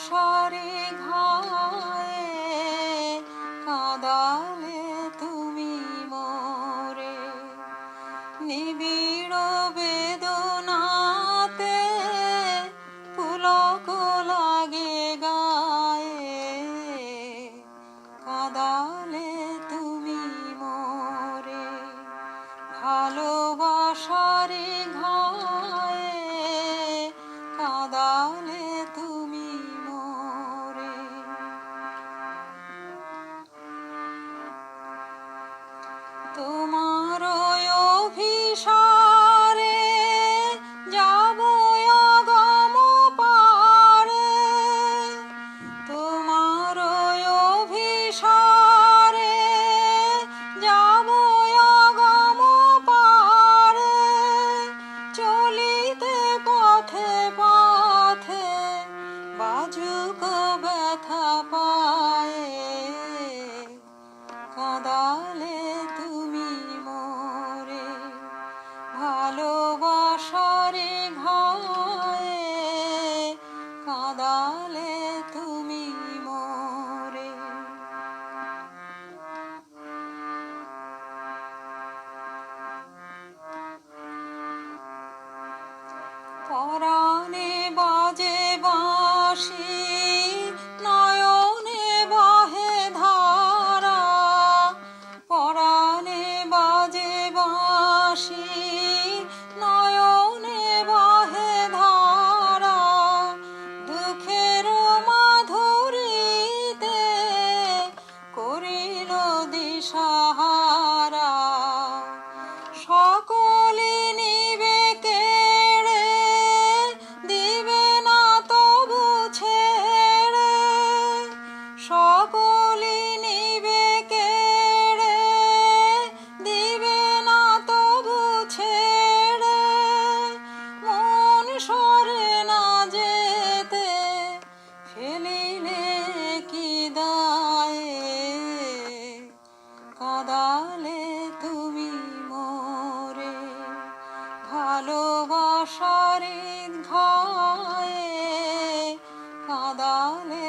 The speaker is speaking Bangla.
ভালোবাসারে ঘায়ে কাঁদালে তুমি মোরে, নিবিড় বেদনাতে পুলক লাগে গায়ে, কাঁদালে তুমি মোরে। ভালোবাসারে ঘায়ে কাঁদালে তুমি মোরে। তোমার অভিসারে যাব অগম পারে, তোমার অভিসারে যাব অগম পারে, চলিতে পথে পথে বাজুক ব্যথা পায়ে, কাঁদালে তুমি মোরে। ভালোবাসারে ঘায়ে কাঁদালে তুমি মোরে। পরাণে বাজে বাঁশি, নয়নে বহে ধারা, পরাণে বাজে বাঁশি, নয়নে বহে ধারা, দুঃখের মাধুরীতে করিল দিশাহারা, সকলি নিবে কেড়ে, দিবে না তবু ছেড়ে, সকলি নিবে কেড়ে, দিবে না তবু ছেড়ে, মন সরে না যেতে ফেলিলে কি দায়ে, কাঁদালে তুমি মোরে। ভালোবাসারে ঘায়ে কাঁদালে